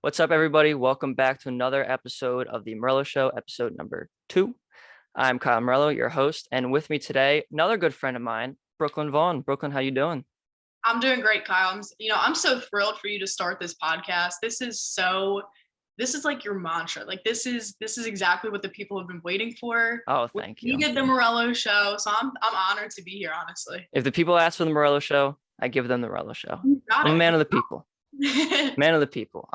What's up, everybody? Welcome back to another episode of the Morello Show, episode number 2. I'm Kyle Morello, your host, and with me today, another good friend of mine, Brooklyn Vaughan. Brooklyn, how you doing? I'm doing great, Kyle. I'm so thrilled for you to start this podcast. This is like your mantra. Like this is exactly what the people have been waiting for. Oh, We thank you. needed the Morello Show, so I'm honored to be here, honestly. If the people ask for the Morello Show, I give them the Morello Show. You got I'm a it. man of the people. Man of the people.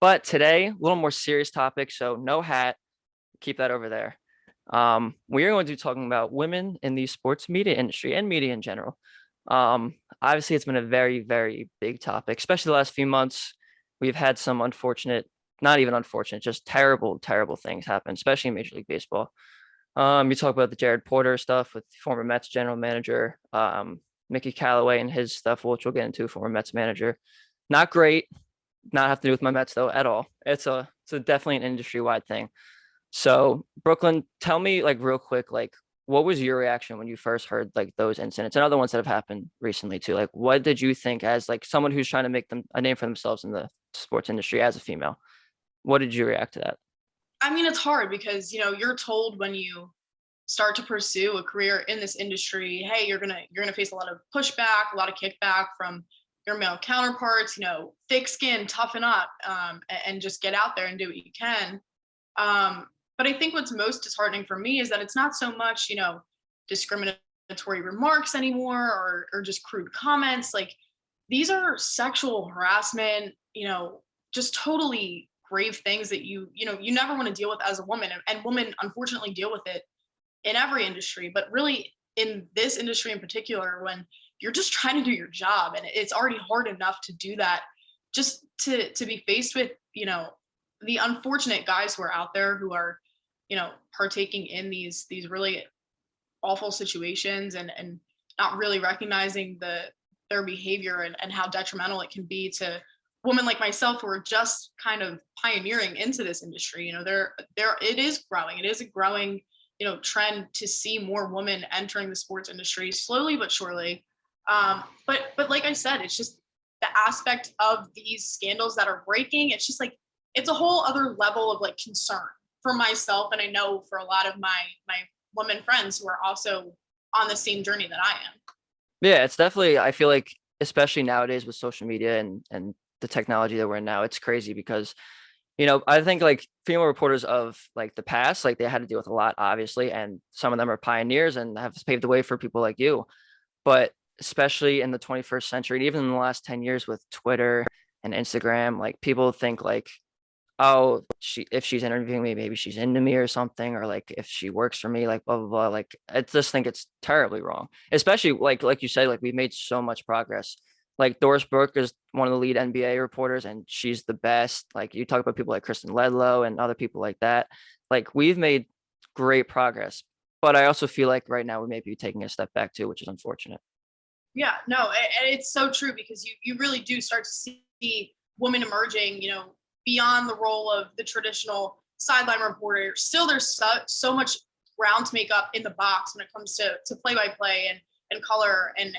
But today, a little more serious topic, so no hat. Keep that over there. We are going to be talking about women in the sports media industry and media in general. Obviously, it's been a very, very big topic, especially the last few months. We've had some unfortunate, not even unfortunate, just terrible, terrible things happen, especially in Major League Baseball. You talk about the Jared Porter stuff with former Mets general manager, Mickey Callaway and his stuff, which we'll get into, former Mets manager. Not great. Not have to do with my Mets though at all. It's definitely an industry-wide thing. So Brooklyn, tell me like real quick, like what was your reaction when you first heard like those incidents and other ones that have happened recently too? Like what did you think as like someone who's trying to make them a name for themselves in the sports industry as a female? What did you react to that? I mean, it's hard because you're told when you start to pursue a career in this industry, hey, you're gonna face a lot of pushback, a lot of kickback from your male counterparts. Thick skin, toughen up, and just get out there and do what you can. But I think what's most disheartening for me is that it's not so much, discriminatory remarks anymore or just crude comments. Like these are sexual harassment, just totally grave things that you never want to deal with as a woman. And women unfortunately deal with it in every industry, but really in this industry in particular, when you're just trying to do your job and it's already hard enough to do that, just to be faced with, the unfortunate guys who are out there who are, partaking in these really awful situations and not really recognizing their behavior and how detrimental it can be to women like myself who are just kind of pioneering into this industry. It is growing. It is a growing, trend to see more women entering the sports industry slowly but surely. But like I said, it's just the aspect of these scandals that are breaking. It's just like it's a whole other level of like concern for myself, and I know for a lot of my women friends who are also on the same journey that I am. Yeah, it's definitely, I feel like, especially nowadays with social media and the technology that we're in now, it's crazy because, I think like female reporters of like the past, like they had to deal with a lot, obviously, and some of them are pioneers and have paved the way for people like you. But especially in the 21st century, and even in the last 10 years with Twitter and Instagram, like people think like, oh, if she's interviewing me, maybe she's into me or something, or like if she works for me, like blah blah blah. Like I just think it's terribly wrong. Especially like you said, like we've made so much progress. Like Doris Burke is one of the lead NBA reporters, and she's the best. Like you talk about people like Kristen Ledlow and other people like that. Like we've made great progress, but I also feel like right now we may be taking a step back too, which is unfortunate. Yeah, no, and it's so true because you really do start to see women emerging, beyond the role of the traditional sideline reporter. Still, there's so much ground to make up in the box when it comes to play-by-play and color and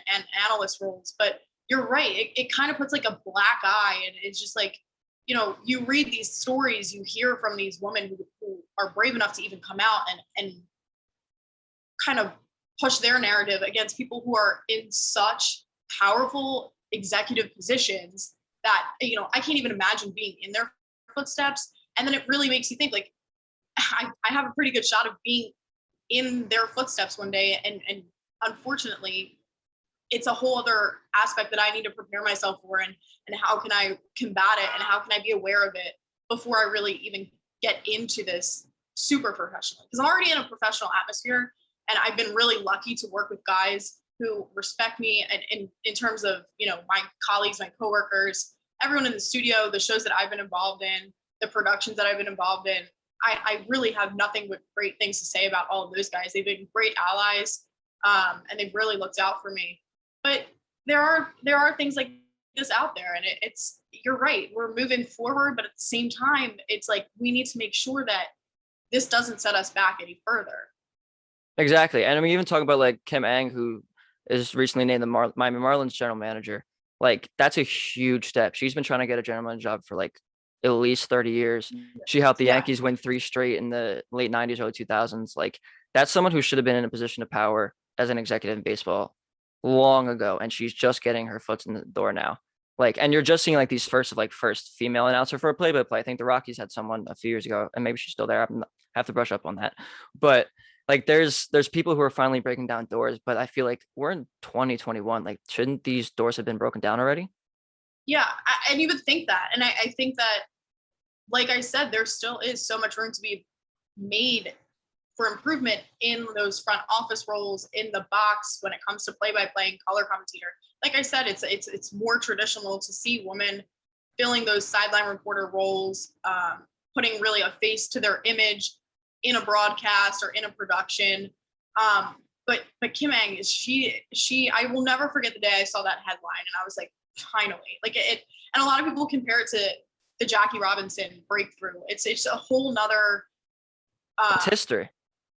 analyst roles. But you're right, it kind of puts like a black eye, and it's just like, you read these stories, you hear from these women who are brave enough to even come out and kind of push their narrative against people who are in such powerful executive positions that I can't even imagine being in their footsteps. And then it really makes you think like I have a pretty good shot of being in their footsteps one day, and unfortunately it's a whole other aspect that I need to prepare myself for, and how can I combat it and how can I be aware of it before I really even get into this super professionally, because I'm already in a professional atmosphere. And I've been really lucky to work with guys who respect me and in terms of, my colleagues, my coworkers, everyone in the studio, the shows that I've been involved in, the productions that I've been involved in. I really have nothing but great things to say about all of those guys. They've been great allies, and they've really looked out for me. But there are things like this out there, and it's you're right. We're moving forward, but at the same time, it's like we need to make sure that this doesn't set us back any further. Exactly. And I mean, even talking about like Kim Aang, who is recently named the Miami Marlins general manager, like that's a huge step. She's been trying to get a general manager job for like at least 30 years. She helped the Yeah. Yankees win 3 straight in the late 90s, early 2000s. Like, that's someone who should have been in a position of power as an executive in baseball long ago, and she's just getting her foot in the door now. Like, and you're just seeing like these first female announcer for a play-by-play. I think the Rockies had someone a few years ago, and maybe she's still there. I have to brush up on that. But like, there's people who are finally breaking down doors. But I feel like we're in 2021. Like, shouldn't these doors have been broken down already? Yeah, and you would think that. And I think that, like I said, there still is so much room to be made for improvement in those front office roles, in the box, when it comes to play-by-play and color commentator. Like I said, it's more traditional to see women filling those sideline reporter roles, putting really a face to their image in a broadcast or in a production. But Kim Aang is she I will never forget the day I saw that headline and I was like, finally, like it. And a lot of people compare it to the Jackie Robinson breakthrough. It's a whole nother. It's history.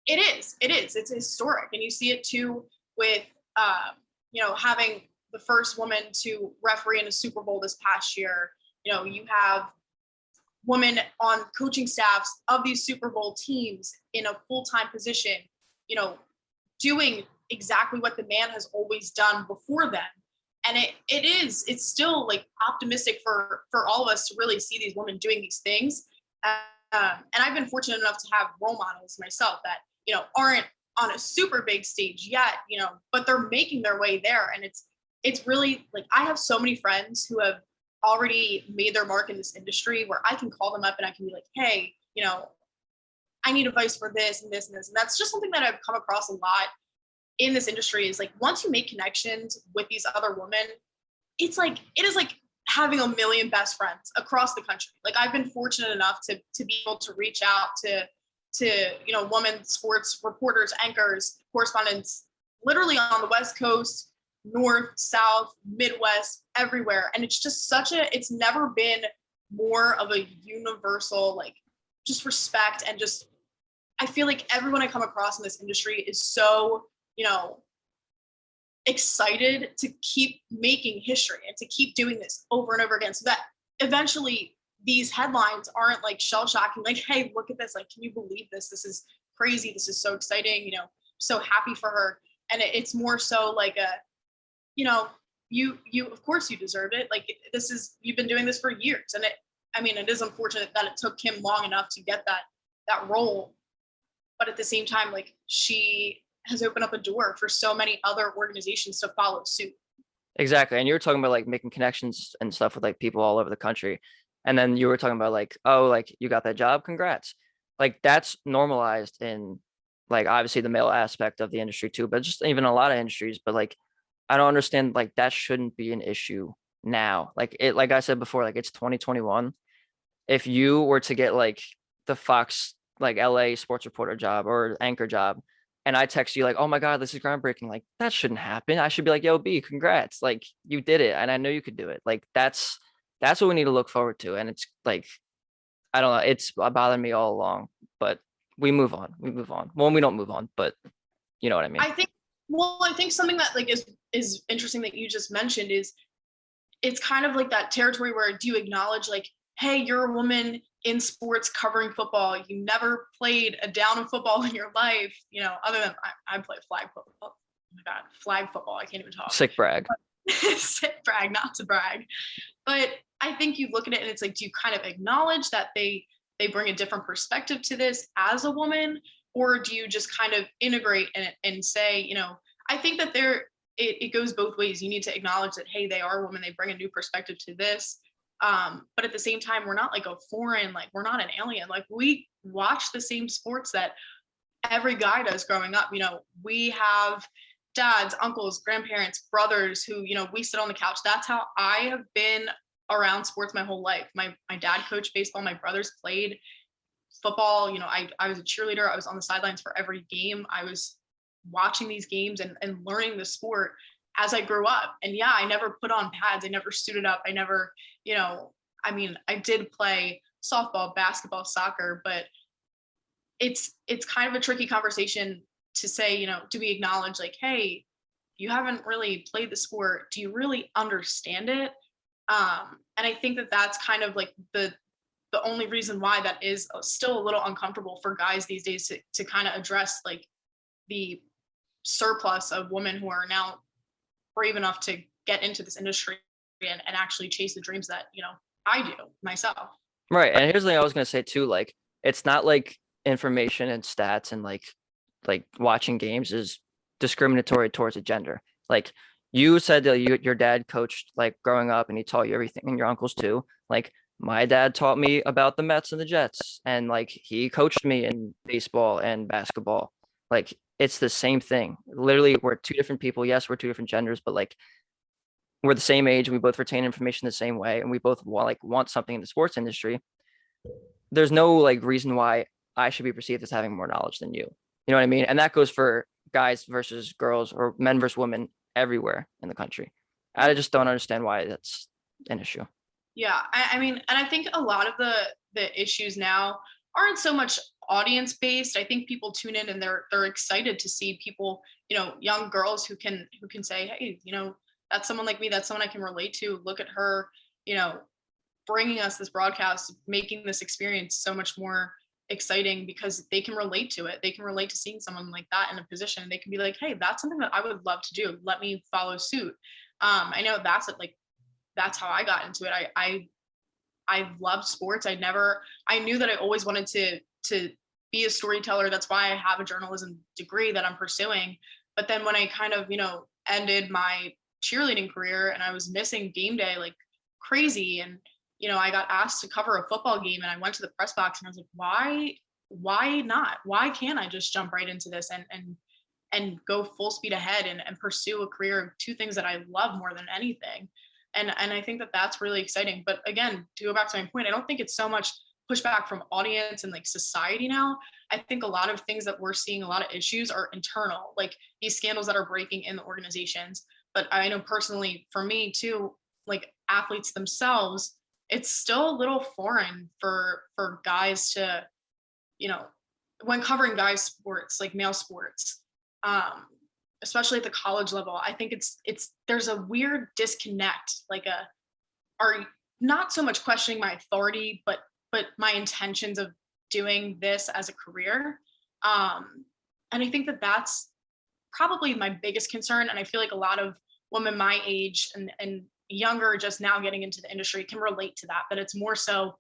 It is. It's historic, and you see it too with having the first woman to referee in a Super Bowl this past year. You have women on coaching staffs of these Super Bowl teams in a full-time position, doing exactly what the man has always done before them. And it's still like optimistic for all of us to really see these women doing these things. And I've been fortunate enough to have role models myself that, aren't on a super big stage yet, but they're making their way there. And it's really like, I have so many friends who have already made their mark in this industry where I can call them up and I can be like, hey, I need advice for this and this and this. And that's just something that I've come across a lot in this industry is like, once you make connections with these other women, it is like having a million best friends across the country. Like, I've been fortunate enough to be able to reach out to women sports reporters, anchors, correspondents, literally on the West Coast, North, South, Midwest, everywhere. And it's just it's never been more of a universal, like, just respect. And just, I feel like everyone I come across in this industry is so, excited to keep making history and to keep doing this over and over again, so that eventually these headlines aren't like shell shocking, like, hey, look at this, like, can you believe this? This is crazy. This is so exciting. So happy for her. And it's more so like you of course you deserve it. Like, you've been doing this for years. And it is unfortunate that it took him long enough to get that role. But at the same time, like, she has opened up a door for so many other organizations to follow suit. Exactly. And you were talking about like making connections and stuff with like people all over the country. And then you were talking about like, oh, like, you got that job, congrats. Like, that's normalized in like obviously the male aspect of the industry too, but just even a lot of industries. But like, I don't understand, like, that shouldn't be an issue now. Like I said before, like, it's 2021. If you were to get like the Fox, like, LA sports reporter job or anchor job, and I text you like, oh my God, this is groundbreaking, like, that shouldn't happen. I should be like, yo, B, congrats. Like, you did it. And I know you could do it. Like, that's what we need to look forward to. And it's like, I don't know, it's bothered me all along, but we move on. Well, we don't move on, but you know what I mean? I think something that like is interesting that you just mentioned is, it's kind of like that territory where, do you acknowledge, like, hey, you're a woman in sports covering football. You never played a down of football in your life, other than I play flag football. Oh my God, flag football. I can't even talk. Sick brag. Sick brag, not to brag. But I think you look at it and it's like, do you kind of acknowledge that they bring a different perspective to this as a woman? Or do you just kind of integrate and say, I think that it goes both ways. You need to acknowledge that, hey, they are a woman, they bring a new perspective to this. But at the same time, we're not like a foreign, like, we're not an alien. Like, we watch the same sports that every guy does growing up. We have dads, uncles, grandparents, brothers who, we sit on the couch. That's how I have been around sports my whole life. My dad coached baseball. My brothers played football. I was a cheerleader. I was on the sidelines for every game. I was watching these games and learning the sport as I grew up. And yeah, I never put on pads. I never suited up. I never, I did play softball, basketball, soccer, but it's kind of a tricky conversation to say, do we acknowledge, like, hey, you haven't really played the sport. Do you really understand it? And I think that that's kind of like the the only reason why that is still a little uncomfortable for guys these days to kind of address like the surplus of women who are now brave enough to get into this industry and actually chase the dreams that, I do myself. Right. And here's the thing I was gonna say too, like it's not like information and stats and like watching games is discriminatory towards a gender. Like you said that your dad coached like growing up and he taught you everything, and your uncles too. Like my dad taught me about the Mets and the Jets, and like he coached me in baseball and basketball. Like it's the same thing. Literally, we're two different people. Yes, we're two different genders, but like we're the same age and we both retain information the same way, and we both want something in the sports industry. There's no like reason why I should be perceived as having more knowledge than you. You know what I mean? And that goes for guys versus girls or men versus women everywhere in the country. I just don't understand why that's an issue. Yeah, I mean, and I think a lot of the issues now aren't so much audience based. I think people tune in and they're excited to see people, young girls who can say, hey, that's someone like me, that's someone I can relate to. Look at her, you know, bringing us this broadcast, making this experience so much more exciting because they can relate to it. They can relate to seeing someone like that in a position. They can be like, hey, that's something that I would love to do. Let me follow suit. I know that's how I got into it. I loved sports. I knew that I always wanted to be a storyteller. That's why I have a journalism degree that I'm pursuing. But then when I kind of, ended my cheerleading career and I was missing game day like crazy, and I got asked to cover a football game, and I went to the press box and I was like, why not? Why can't I just jump right into this and go full speed ahead and pursue a career of two things that I love more than anything? And I think that that's really exciting. But again, to go back to my point, I don't think it's so much pushback from audience and like society now. I think a lot of things that we're seeing, a lot of issues are internal, like these scandals that are breaking in the organizations. But I know personally for me too, like athletes themselves, it's still a little foreign for guys to, when covering guys sports, like male sports, especially at the college level, I think it's there's a weird disconnect, like are not so much questioning my authority, but my intentions of doing this as a career. And I think that that's probably my biggest concern. And I feel like a lot of women my age and younger, just now getting into the industry, can relate to that, but it's more so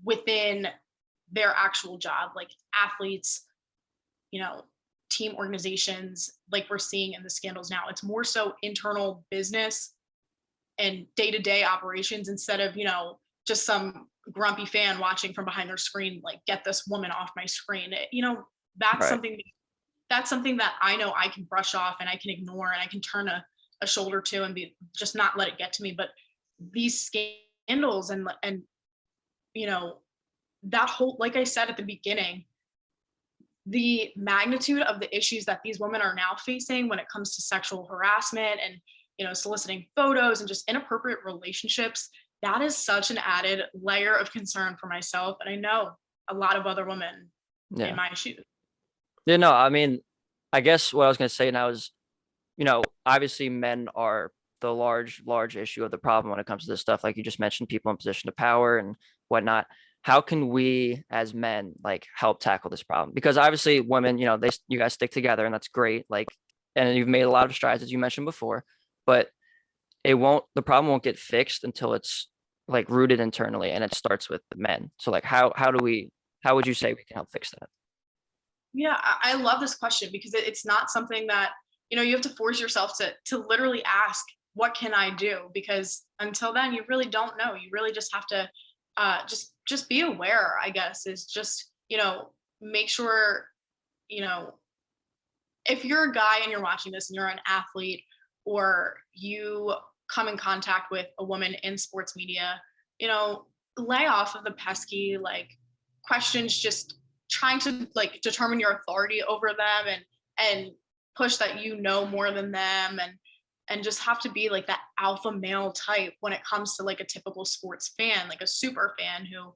within their actual job, like athletes, team organizations, like we're seeing in the scandals now. It's more so internal business and day-to-day operations instead of, just some grumpy fan watching from behind their screen, like, get this woman off my screen. That's Right. something that I know I can brush off and I can ignore and I can turn a shoulder to and be just not let it get to me. But these scandals and that whole, like I said at the beginning, the magnitude of the issues that these women are now facing when it comes to sexual harassment and soliciting photos and just inappropriate relationships, that is such an added layer of concern for myself, and I know a lot of other women in Yeah. my shoes. Yeah, no, I mean, I guess what I was gonna say now is, obviously men are the large issue of the problem when it comes to this stuff. Like you just mentioned, people in position of power and whatnot. How can we as men like help tackle this problem? Because obviously women, you guys stick together and that's great. Like, and you've made a lot of strides as you mentioned before, but the problem won't get fixed until it's like rooted internally and it starts with the men. So like how would you say we can help fix that? Yeah, I love this question because it's not something that you have to force yourself to literally ask, what can I do? Because until then, you really don't know. You really just have to just be aware. I guess is just make sure you know if you're a guy and you're watching this and you're an athlete or you come in contact with a woman in sports media, lay off of the pesky like questions, just trying to like determine your authority over them and push that more than them and just have to be like that alpha male type when it comes to like a typical sports fan, like a super fan who,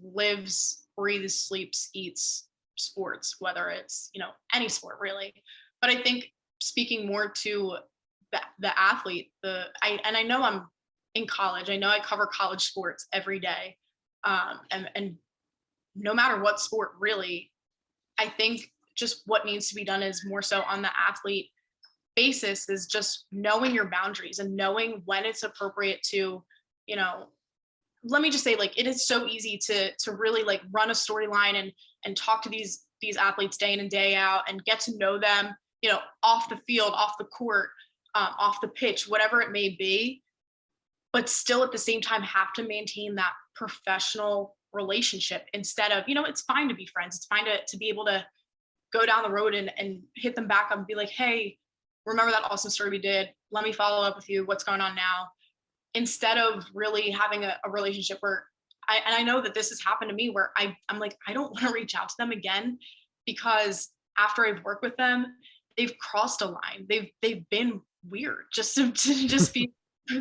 lives, breathes, sleeps, eats sports, whether it's, any sport really. But I think speaking more to the athlete, I know I'm in college. I know I cover college sports every day. And no matter what sport, really, I think just what needs to be done is more so on the athlete basis is just knowing your boundaries and knowing when it's appropriate to, you know, let me just say, like, it is so easy to really like run a storyline and talk to these athletes day in and day out and get to know them, you know, off the field, off the court, off the pitch, whatever it may be, but still at the same time have to maintain that professional relationship instead of, you know, it's fine to be friends. It's fine to be able to go down the road and hit them back up and be like, hey, remember that awesome story we did? Let me follow up with you. What's going on now? Instead of really having a relationship where I know that this has happened to me where I'm like, I don't want to reach out to them again because after I've worked with them, they've crossed a line. They've been weird to just be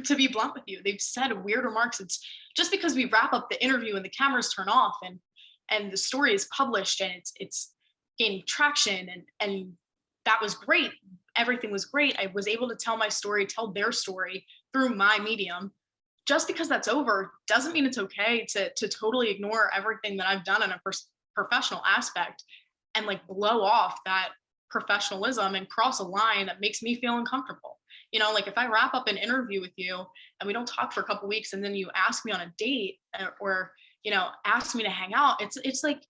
to be blunt with you. They've said weird remarks. It's just because we wrap up the interview and the cameras turn off and the story is published and it's gaining traction and that was great. Everything was great. I was able to tell my story, tell their story through my medium. Just because that's over doesn't mean it's okay to totally ignore everything that I've done in a professional aspect and like blow off that professionalism and cross a line that makes me feel uncomfortable. You know, like if I wrap up an interview with you and we don't talk for a couple weeks and then you ask me on a date or you know, ask me to hang out, it's like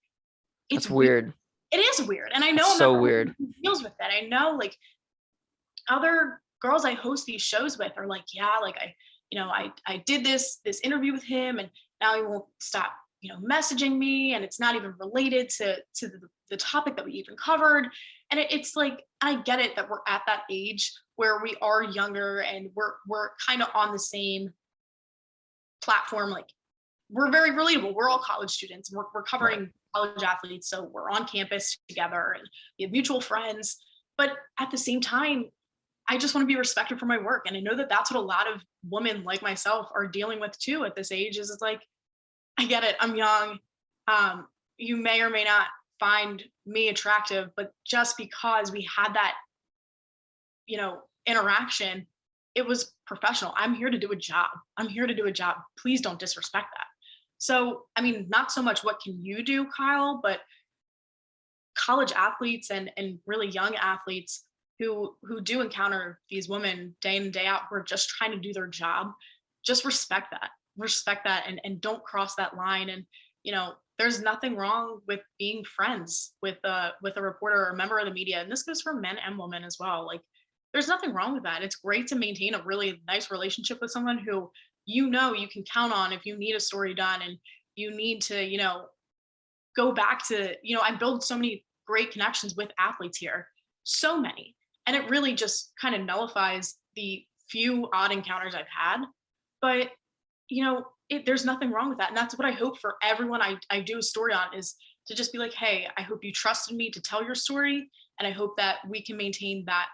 That's weird. It is weird. And I know It's I'm so not weird. who deals with that. I know like other girls I host these shows with are like, yeah, like I did this interview with him and now he won't stop, you know, messaging me and it's not even related to the topic that we even covered. And it's like, I get it that we're at that age where we are younger and we're kind of on the same platform. Like we're very relatable. We're all college students. And we're covering Right. college athletes. So we're on campus together and we have mutual friends. But at the same time, I just want to be respected for my work. And I know that that's what a lot of women like myself are dealing with too at this age is it's like, I get it. I'm young. You may or may not find me attractive, but just because we had that, you know, interaction, it was professional. I'm here to do a job. I'm here to do a job. Please don't disrespect that. So, I mean, not so much what can you do, Kyle, but college athletes and really young athletes who do encounter these women day in and day out who are just trying to do their job, just respect that and don't cross that line. And you know, there's nothing wrong with being friends with a reporter or a member of the media, and this goes for men and women as well. Like there's nothing wrong with that. It's great to maintain a really nice relationship with someone who you know you can count on if you need a story done and you need to, you know, go back to, you know, I build so many great connections with athletes here, so many. And it really just kind of nullifies the few odd encounters I've had. But, you know, there's nothing wrong with that. And that's what I hope for everyone I do a story on is to just be like, hey, I hope you trusted me to tell your story. And I hope that we can maintain that,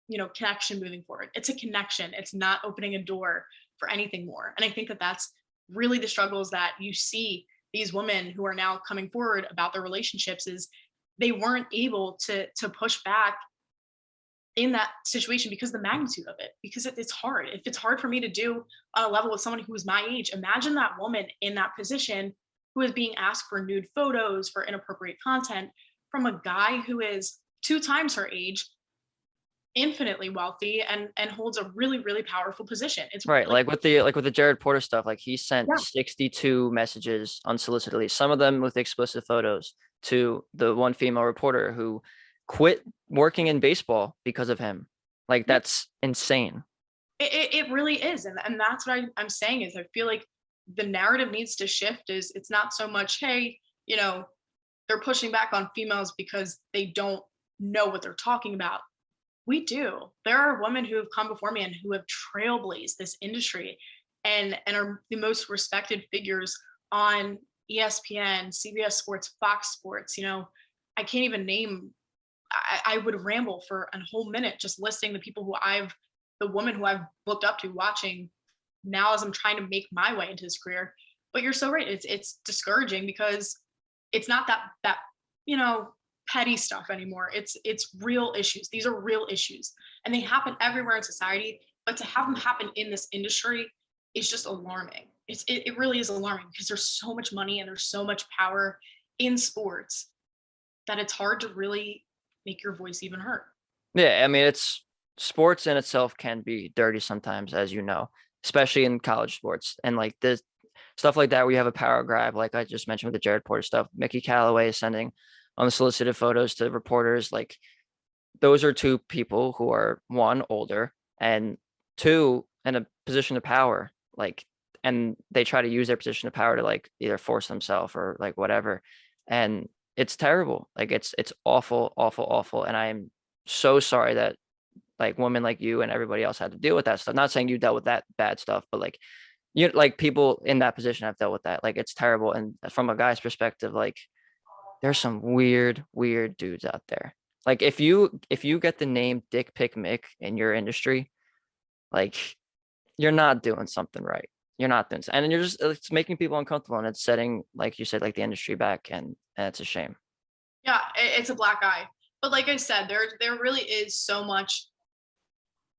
you know, connection moving forward. It's a connection. It's not opening a door for anything more. And I think that that's really the struggles that you see these women who are now coming forward about their relationships is they weren't able to push back in that situation because the magnitude of it, because it's hard. If it's hard for me to do on a level with someone who is my age, imagine that woman in that position who is being asked for nude photos, for inappropriate content from a guy who is 2 times her age, infinitely wealthy and holds a really, really powerful position. It's Right. like, Like with the Jared Porter stuff, like he sent yeah, 62 messages unsolicitedly, some of them with explicit photos to the one female reporter who quit working in baseball because of him. Like yeah, that's insane. it really is. And that's what I'm saying is I feel like the narrative needs to shift is it's not so much, hey, you know, they're pushing back on females because they don't know what they're talking about. We do. There are women who have come before me and who have trailblazed this industry and are the most respected figures on ESPN, CBS Sports, Fox Sports. You know, I can't even name, I would ramble for a whole minute just listing the people the woman who I've looked up to watching now as I'm trying to make my way into this career. But you're so right. It's discouraging because it's not that, you know, petty stuff anymore. It's real issues. These are real issues and they happen everywhere in society, but to have them happen in this industry is just alarming. it really is alarming because there's so much money and there's so much power in sports that it's hard to really make your voice even heard. Yeah, I mean, it's sports in itself can be dirty sometimes, as you know, especially in college sports. And like this stuff like that, where you have a power grab, like I just mentioned with the Jared Porter stuff, Mickey Callaway sending unsolicited photos to reporters. Like those are two people who are one, older, and two, in a position of power. Like, and they try to use their position of power to like either force themselves or like whatever. And it's terrible. Like it's awful, awful, awful. And I'm so sorry that like women like you and everybody else had to deal with that stuff. Not saying you dealt with that bad stuff, but like you like people in that position have dealt with that. Like it's terrible. And from a guy's perspective, like there's some weird, weird dudes out there. Like if you get the name Dick Pick Mick in your industry, like you're not doing something right. You're not doing, and you're just it's making people uncomfortable, and it's setting, like you said, like the industry back, and it's a shame. Yeah, it's a black eye. But like I said, there really is so much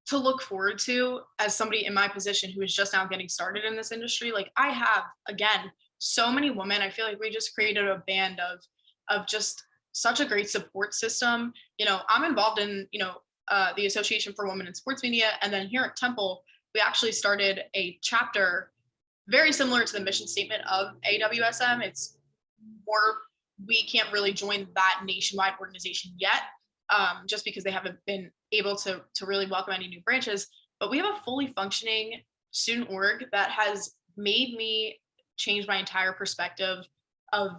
to look forward to as somebody in my position who is just now getting started in this industry. Like I have, again, so many women. I feel like we just created a band of just such a great support system. I'm involved in the Association for Women in Sports Media, and then here at Temple, we actually started a chapter very similar to the mission statement of AWSM. It's more, we can't really join that nationwide organization yet, just because they haven't been able to really welcome any new branches. But we have a fully functioning student org that has made me change my entire perspective of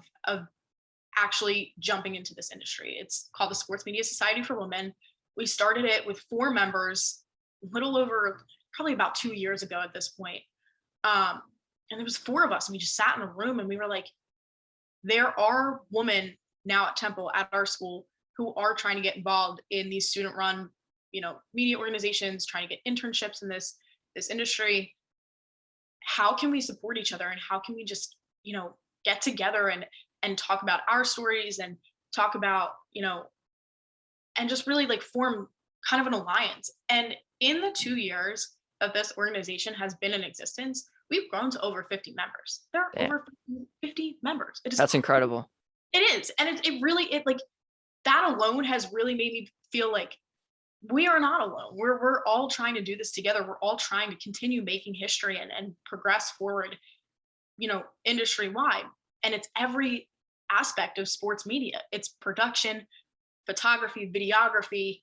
actually jumping into this industry. It's called the Sports Media Society for Women. We started it with 4 members, a little over probably about 2 years ago at this point. And there was 4 of us, and we just sat in a room and we were like, there are women now at Temple at our school who are trying to get involved in these student run, media organizations, trying to get internships in this industry. How can we support each other, and how can we just, get together and talk about our stories, and talk about, and just really like form kind of an alliance. And in the 2 years that this organization has been in existence, we've grown to over 50 members. There are Damn, over 50 members. It is that's incredible. it is. And it really, like that alone has really made me feel like we are not alone. We're all trying to do this together. We're all trying to continue making history and progress forward, industry wide. And it's every aspect of sports media. It's production, photography, videography,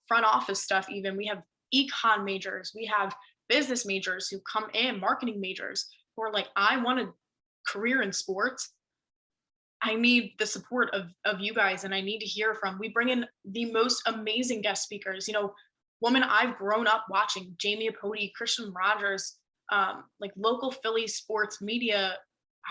front office stuff. Even we have econ majors, we have business majors who come in, marketing majors who are like, I want a career in sports. I need the support of you guys, and I need to hear from. We bring in the most amazing guest speakers. Women I've grown up watching, Jamie Apodi, Christian Rogers, like local Philly sports media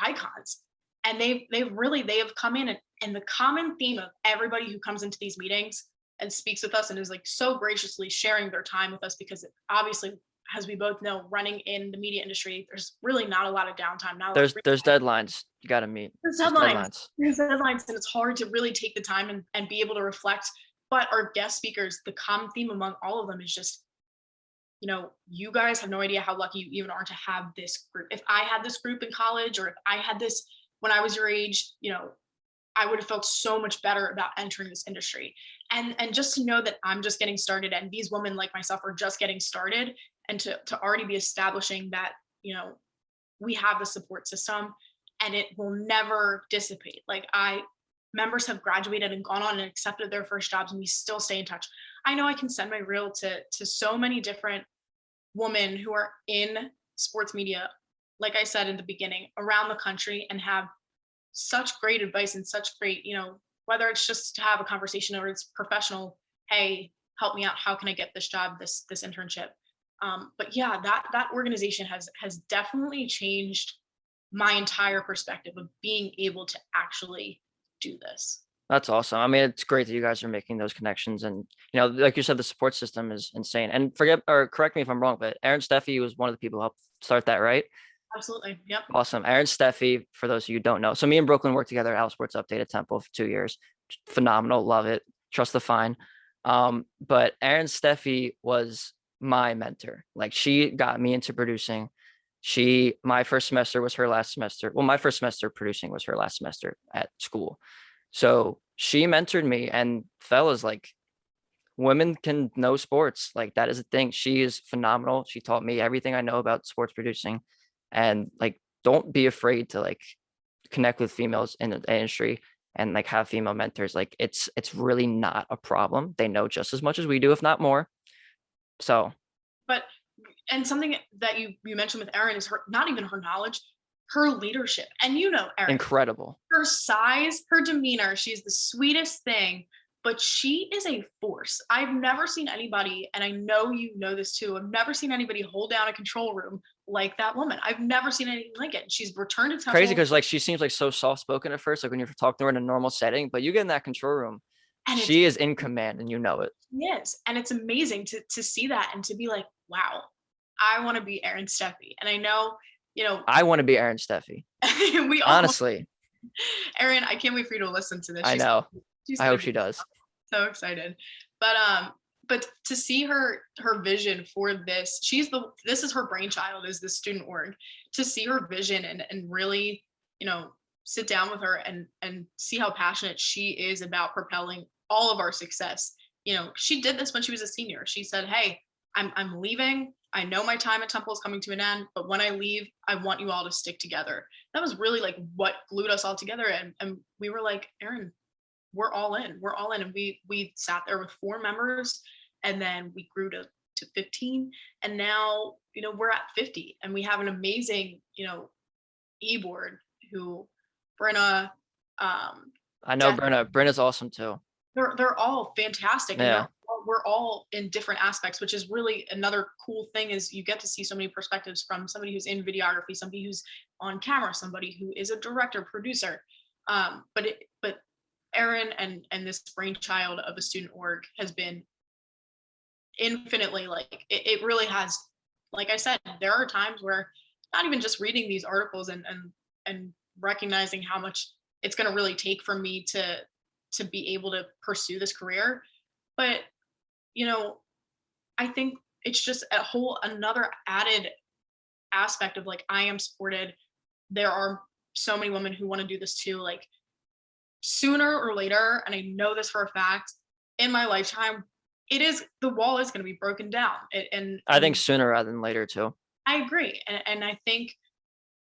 icons. And they have come in, and the common theme of everybody who comes into these meetings and speaks with us and is like so graciously sharing their time with us, because obviously, as we both know, running in the media industry, there's really not a lot of downtime. Not a lot There's deadlines you got to meet. there's There's deadlines. deadlines. There's deadlines, and it's hard to really take the time and be able to reflect. But our guest speakers, the common theme among all of them is just, you guys have no idea how lucky you even are to have this group. If I had this group in college, or if I had this when I was your age, I would have felt so much better about entering this industry. And just to know that I'm just getting started, and these women like myself are just getting started, and to already be establishing that, we have the support system and it will never dissipate. Like members have graduated and gone on and accepted their first jobs, and we still stay in touch. I know I can send my reel to so many different women who are in sports media, like I said in the beginning, around the country, and have such great advice and such great, whether it's just to have a conversation or it's professional, hey, help me out, how can I get this job, this internship. But yeah, that organization has definitely changed my entire perspective of being able to actually do this. That's awesome. I mean, it's great that you guys are making those connections, and like you said, the support system is insane. And correct me if I'm wrong, but Aaron Steffi was one of the people who helped start that, right? Absolutely. Yep. Awesome. Aaron Steffi, for those of you who don't know. So me and Brooklyn worked together at Al Sports Update at Temple for 2 years. Phenomenal. Love it. Trust the fine. But Aaron Steffi was my mentor. Like she got me into producing. My first semester was her last semester. Well, my first semester producing was her last semester at school. So she mentored me, and fellas, like, women can know sports. Like, that is a thing. She is phenomenal. She taught me everything I know about sports producing. And like, don't be afraid to like connect with females in the industry and like have female mentors. Like, it's really not a problem. They know just as much as we do, if not more. So But and something that you mentioned with Erin is her, not even her knowledge, her leadership. And you know, Erin, incredible. her size, her demeanor, she's the sweetest thing, but she is a force. I've never seen anybody, and I know you know this too, I've never seen anybody hold down a control room like that woman. I've never seen anything like it. She's returned to Temple. Crazy, because like she seems like so soft spoken at first, like when you're talking to her in a normal setting, but you get in that control room, and she is in command, and you know it. Yes, and it's amazing to see that and to be like, wow, I want to be Erin Steffi. And I know, you know, I want to be Erin Steffi. we all, Honestly, Erin, I can't wait for you to listen to this. I know. I hope she does. So excited. But to see her vision for this, this is her brainchild, is the student org. To see her vision and really, you know, sit down with her and see how passionate she is about propelling all of our success. You know, she did this when she was a senior. She said, hey, I'm leaving. I know my time at Temple is coming to an end, but when I leave, I want you all to stick together. That was really like what glued us all together. And we were like, Erin, we're all in. We're all in. And we sat there with 4 members, and then we grew to 15. And now, you know, we're at 50, and we have an amazing, you know, e-board who Brenna. I know Brenna's awesome too. They're all fantastic. Yeah. And we're all in different aspects, which is really another cool thing, is you get to see so many perspectives from somebody who's in videography, somebody who's on camera, somebody who is a director, producer. But Erin and this brainchild of a student org has been infinitely, like, it really has, like I said, there are times where not even just reading these articles and recognizing how much it's going to really take for me to be able to pursue this career. But, you know, I think it's just another added aspect of like, I am supported. There are so many women who want to do this too. Like, sooner or later, and I know this for a fact, in my lifetime, the wall is going to be broken down. And I think sooner rather than later too. I agree. And I think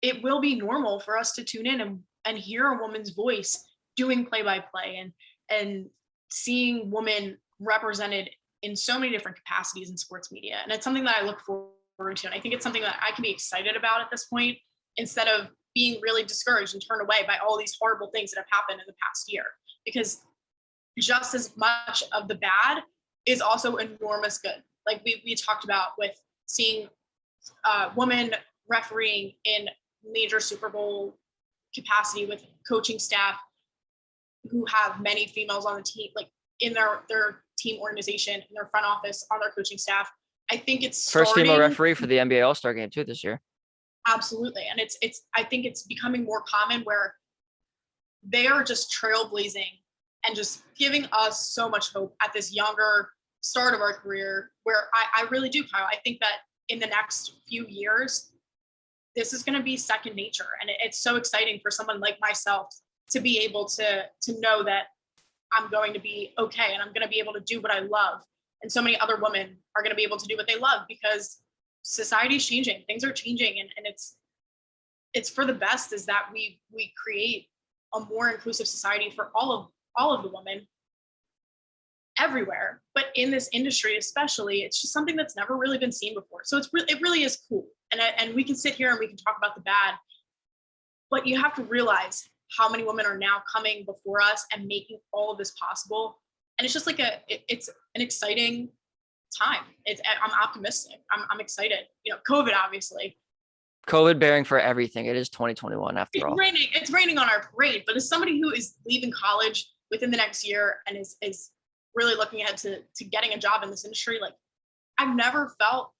it will be normal for us to tune in and hear a woman's voice doing play-by-play and seeing women represented in so many different capacities in sports media. And it's something that I look forward to. And I think it's something that I can be excited about at this point, instead of being really discouraged and turned away by all these horrible things that have happened in the past year. Because just as much of the bad is also enormous good. Like we talked about with seeing women refereeing in major Super Bowl capacity with coaching staff who have many females on the team, like in their team organization, in their front office, on their coaching staff. I think it's first female referee for the NBA All-Star game too this year. Absolutely. And I think it's becoming more common where they are just trailblazing and just giving us so much hope at this younger start of our career, where I really do, Kyle. I think that in the next few years, this is going to be second nature. And it's so exciting for someone like myself to be able to know that I'm going to be okay, and I'm going to be able to do what I love. And so many other women are going to be able to do what they love, because society's changing, things are changing, and it's for the best, is that we create a more inclusive society for all of the women everywhere. But in this industry especially, it's just something that's never really been seen before. So it really is cool. And we can sit here and we can talk about the bad, but you have to realize how many women are now coming before us and making all of this possible. And it's just like it's an exciting time. I'm optimistic. I'm excited. You know, COVID bearing for everything. It is 2021 after all. It's raining on our parade. But as somebody who is leaving college within the next year and is really looking ahead to getting a job in this industry, like, I've never felt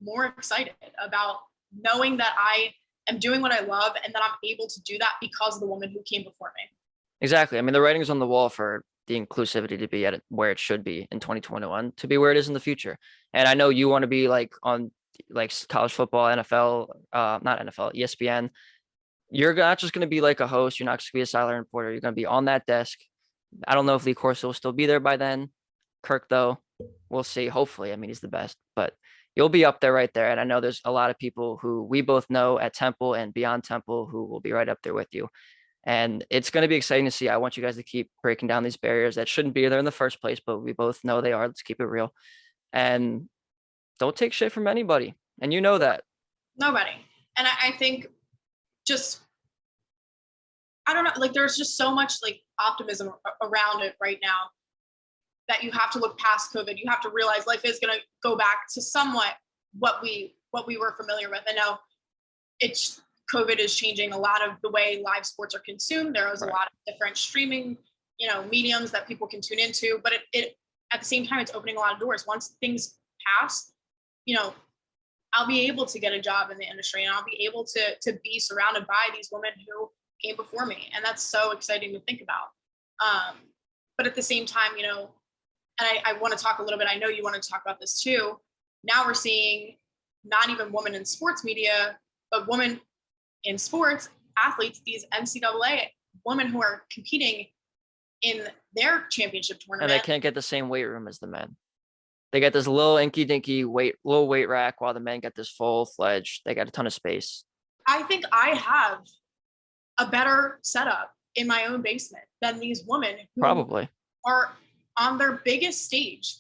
more excited about knowing that I am doing what I love and that I'm able to do that because of the woman who came before me. Exactly. I mean, the writing is on the wall for the inclusivity to be at where it should be in 2021, to be where it is in the future. And I know you want to be like on like college football, NFL, not NFL, ESPN, you're not just going to be like a host. You're not just going to be a sideline reporter. You're going to be on that desk. I don't know if Lee Corso will still be there by then. Kirk, though, we'll see. Hopefully, I mean, he's the best, but you'll be up there right there. And I know there's a lot of people who we both know at Temple and beyond Temple who will be right up there with you. And it's going to be exciting to see. I want you guys to keep breaking down these barriers that shouldn't be there in the first place, but we both know they are. Let's keep it real. And don't take shit from anybody. And you know that. Nobody. And I think just, I don't know, like there's just so much like optimism around it right now that you have to look past COVID. You have to realize life is going to go back to somewhat what we were familiar with. I know it's COVID is changing a lot of the way live sports are consumed. There is a lot of different streaming, mediums that people can tune into, but it at the same time, it's opening a lot of doors. Once things pass, I'll be able to get a job in the industry, and I'll be able to be surrounded by these women who came before me. And that's so exciting to think about. But at the same time, and I want to talk a little bit, I know you want to talk about this too. Now we're seeing not even women in sports media, but women in sports, athletes, these NCAA women who are competing in their championship tournament. And they can't get the same weight room as the men. They get this little inky dinky little weight rack, while the men get this full fledged. They got a ton of space. I think I have a better setup in my own basement than these women who probably are on their biggest stage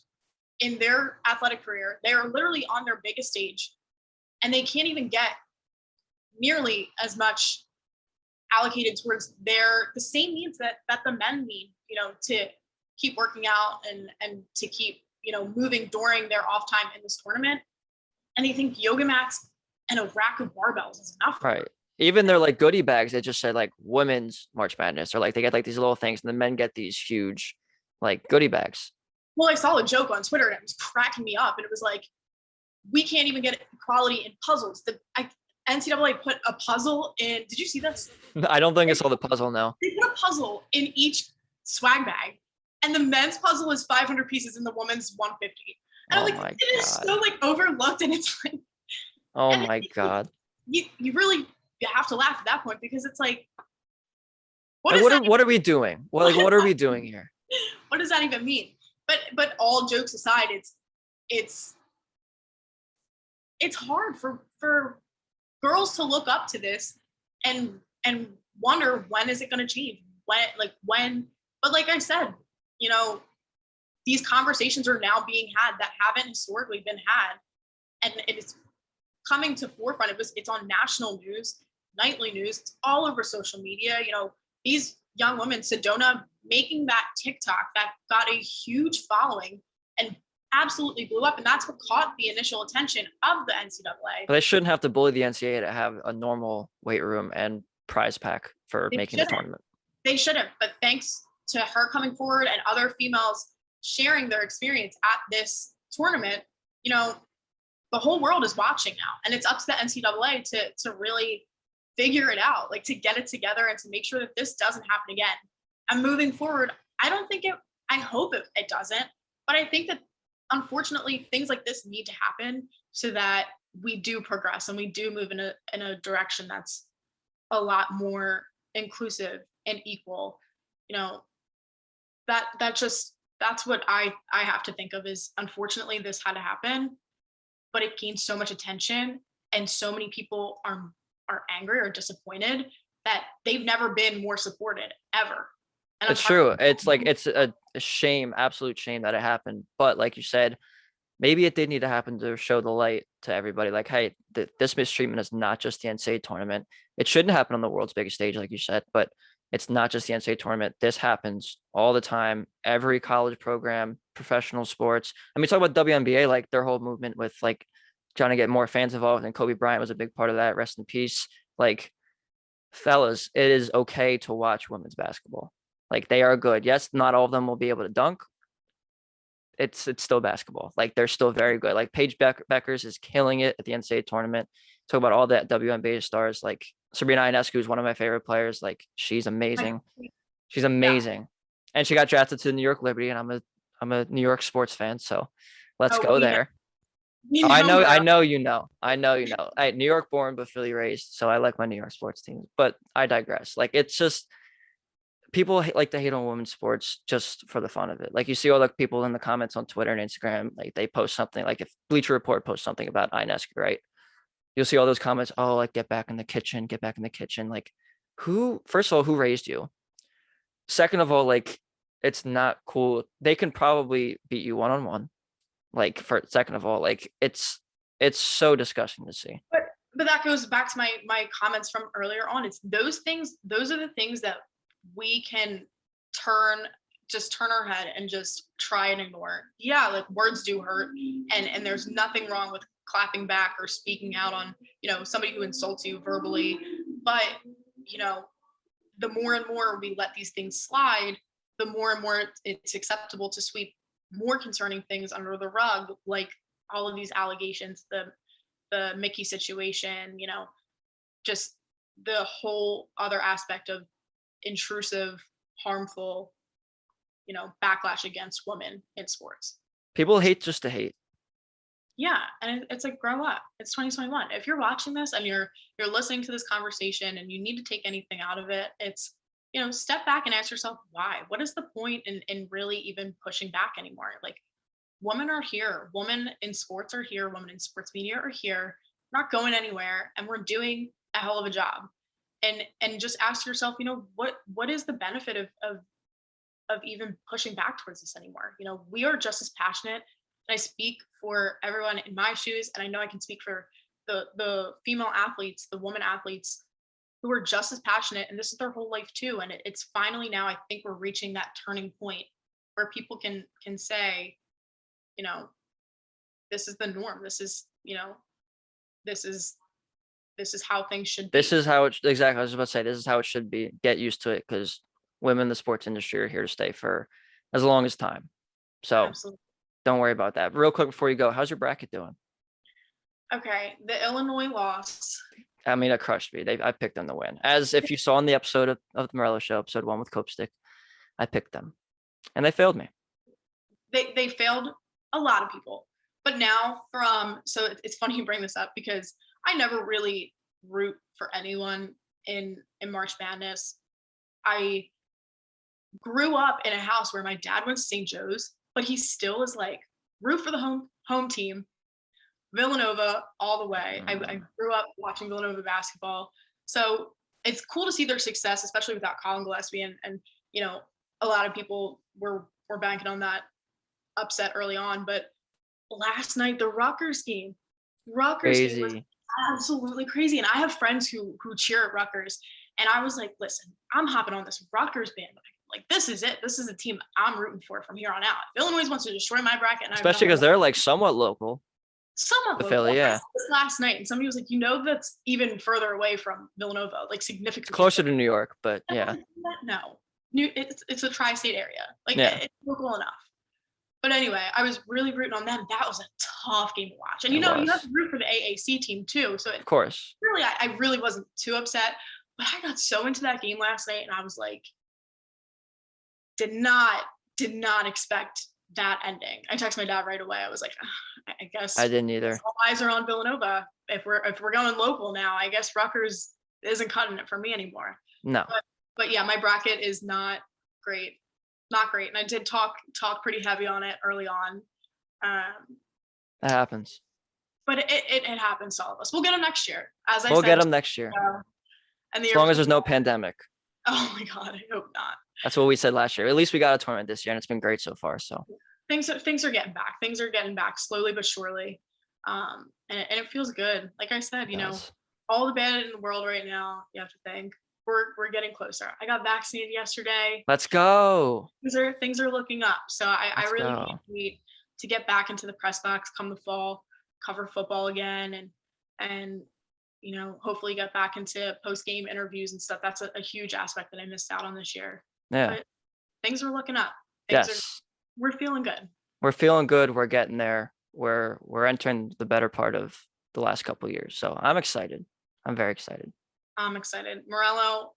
in their athletic career. They are literally on their biggest stage, and they can't even get nearly as much allocated towards the same needs that the men need, to keep working out and to keep, moving during their off time in this tournament. And they think yoga mats and a rack of barbells is enough. Right. Even their like goodie bags, they just said like women's March Madness, or like they get like these little things, and the men get these huge like goodie bags. Well, I saw a joke on Twitter and it was cracking me up. And it was like, we can't even get equality in puzzles. NCAA put a puzzle in. Did you see this? I don't think I saw the puzzle. No. They put a puzzle in each swag bag, and the men's puzzle is 500 pieces and the women's 150. And I'm like, it is so like overlooked, and it's like, oh my God. You really have to laugh at that point, because it's like, what are we doing? What are we doing here? What does that even mean? But all jokes aside, it's hard for girls to look up to this and wonder, when is it going to change? When? But like I said, these conversations are now being had that haven't historically been had, and it is coming to forefront. It's on national news, nightly news. It's all over social media. These young women, Sedona, making that TikTok that got a huge following and absolutely blew up, and that's what caught the initial attention of the NCAA. But they shouldn't have to bully the NCAA to have a normal weight room and prize pack for making the tournament. They shouldn't, but thanks to her coming forward and other females sharing their experience at this tournament, the whole world is watching now, and it's up to the NCAA to really figure it out, like to get it together and to make sure that this doesn't happen again. And moving forward, I hope it doesn't, but I think that unfortunately things like this need to happen so that we do progress and we do move in a direction that's a lot more inclusive and equal. That's what I have to think of, is unfortunately this had to happen, but it gained so much attention, and so many people are angry or disappointed that they've never been more supported ever. And it's true. It's like, it's a shame, absolute shame that it happened. But like you said, maybe it did need to happen to show the light to everybody. Like, hey, this mistreatment is not just the NCAA tournament. It shouldn't happen on the world's biggest stage, like you said, but it's not just the NCAA tournament. This happens all the time. Every college program, professional sports. I mean, talk about WNBA, like their whole movement with like trying to get more fans involved, and Kobe Bryant was a big part of that. Rest in peace. Like, fellas, it is okay to watch women's basketball. Like, they are good. Yes, not all of them will be able to dunk. It's still basketball. Like, they're still very good. Like, Paige Beckers is killing it at the NCAA tournament. Talk about all that WNBA stars. Like, Sabrina Ionescu is one of my favorite players. Like, she's amazing. She's amazing. Yeah. And she got drafted to the New York Liberty, and I'm a New York sports fan, so let's go there. You I know, know, I Morello. know, I know, New York born, but Philly raised. So I like my New York sports teams, but I digress. Like, it's just people like to hate on women's sports just for the fun of it. Like, you see all the people in the comments on Twitter and Instagram, like they post something, like if Bleacher Report posts something about Ionescu, right? You'll see all those comments. Oh, like get back in the kitchen, get back in the kitchen. Like, first of all, who raised you? Second of all, like, it's not cool. They can probably beat you one-on-one. Like, for second of all, like, it's so disgusting to see. But that goes back to my comments from earlier on. It's those things, those are the things that we can turn turn our head and just try and ignore. Yeah, like words do hurt, and there's nothing wrong with clapping back or speaking out on, somebody who insults you verbally. But, you know, the more and more we let these things slide, the more and more it's acceptable to sweep more concerning things under the rug, like all of these allegations, the Mickey situation, just the whole other aspect of intrusive, harmful, backlash against women in sports. People hate just to hate. Yeah, and it's like, grow up. It's 2021. If you're watching this and you're listening to this conversation and you need to take anything out of it, it's, step back and ask yourself why. What is the point in really even pushing back anymore? Like, women are here. Women in sports are here. Women in sports media are here. We're not going anywhere, and we're doing a hell of a job. And just ask yourself, what is the benefit of even pushing back towards this anymore? We are just as passionate. And I speak for everyone in my shoes, and I know I can speak for the female athletes, the women athletes who are just as passionate, and this is their whole life too. And it's finally now, I think we're reaching that turning point where people can say, this is the norm. This is, this is how things should be. This is how it exactly. I was about to say this is how it should be. Get used to it, because women in the sports industry are here to stay for as long as time. So Absolutely. don't worry about that. Real quick before you go, how's your bracket doing? Okay, the Illinois loss. I mean, it crushed me. I picked them to win. As if you saw in the episode of the Morello Show, episode 1 with Copestick, I picked them, and they failed me. They failed a lot of people, but now so it's funny you bring this up, because I never really root for anyone in March Madness. I grew up in a house where my dad went to St. Joe's, but he still is like, root for the home team, Villanova all the way. I grew up watching Villanova basketball, so it's cool to see their success, especially without Colin Gillespie, and a lot of people were banking on that upset early on. But last night, the Rutgers game was absolutely crazy. And I have friends who cheer at Rutgers, and I was like, listen, I'm hopping on this Rutgers bandwagon. Like, this is it. This is a team I'm rooting for from here on out. If Illinois wants to destroy my bracket, and especially because they're like somewhat local. Somewhat the local. Philly, yeah. Last night, and somebody was like, that's even further away from Villanova, like significantly. It's closer to New York, but yeah. No, it's a tri-state area. Like, yeah. It's local enough. But anyway, I was really rooting on them. That was a tough game to watch. And you have to root for the AAC team too. So of course. Really, I really wasn't too upset. But I got so into that game last night, and I was like, did not expect that ending. I texted my dad right away. I was like, I guess I didn't either. All eyes are on Villanova. If we're going local now, I guess Rutgers isn't cutting it for me anymore. No. But yeah, my bracket is not great. Not great. And I did talk pretty heavy on it early on. That happens. But it happens to all of us. We'll get them next year. We'll get them next year. And as long as there's no pandemic. Oh my God, I hope not. That's what we said last year. At least we got a tournament this year, and it's been great so far. So things are getting back. Things are getting back slowly but surely. And it feels good. Like I said, all the bad in the world right now, you have to think we're getting closer. I got vaccinated yesterday. Let's go. Things are looking up. So I really can't wait to get back into the press box come the fall, cover football again, and hopefully get back into post-game interviews and stuff. That's a huge aspect that I missed out on this year. Yeah. But things are looking up. We're feeling good. We're feeling good. We're getting there. We're entering the better part of the last couple of years. So I'm excited. I'm very excited. I'm excited. Morello,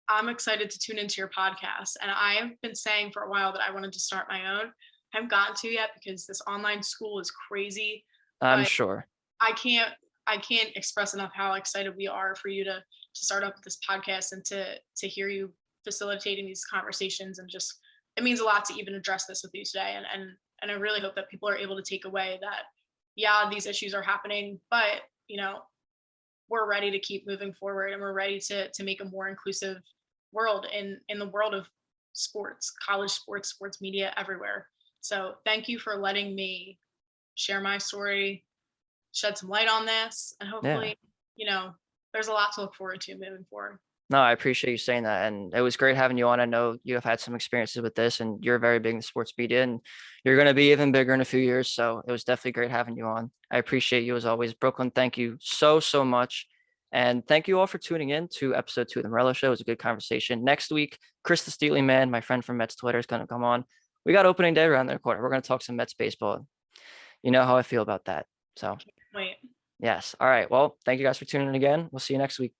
I'm excited to tune into your podcast. And I've been saying for a while that I wanted to start my own. I haven't gotten to yet because this online school is crazy. I'm but sure. I can't express enough how excited we are for you to start up this podcast and to hear you facilitating these conversations, and just it means a lot to even address this with you today, and I really hope that people are able to take away that, yeah, these issues are happening, but we're ready to keep moving forward, and we're ready to make a more inclusive world in the world of sports, college sports, sports media, everywhere. So thank you for letting me share my story, shed some light on this, and Yeah. hopefully, there's a lot to look forward to moving forward. No, I appreciate you saying that. And it was great having you on. I know you have had some experiences with this and you're very big in sports media and you're going to be even bigger in a few years. So it was definitely great having you on. I appreciate you as always. Brooklyn, thank you so, so much. And thank you all for tuning in to episode 2 of the Morello Show. It was a good conversation. Next week, Chris the Steely Man, my friend from Mets Twitter, is going to come on. We got opening day around the corner. We're going to talk some Mets baseball. You know how I feel about that. So, Wait. yes. All right. Well, thank you guys for tuning in again. We'll see you next week.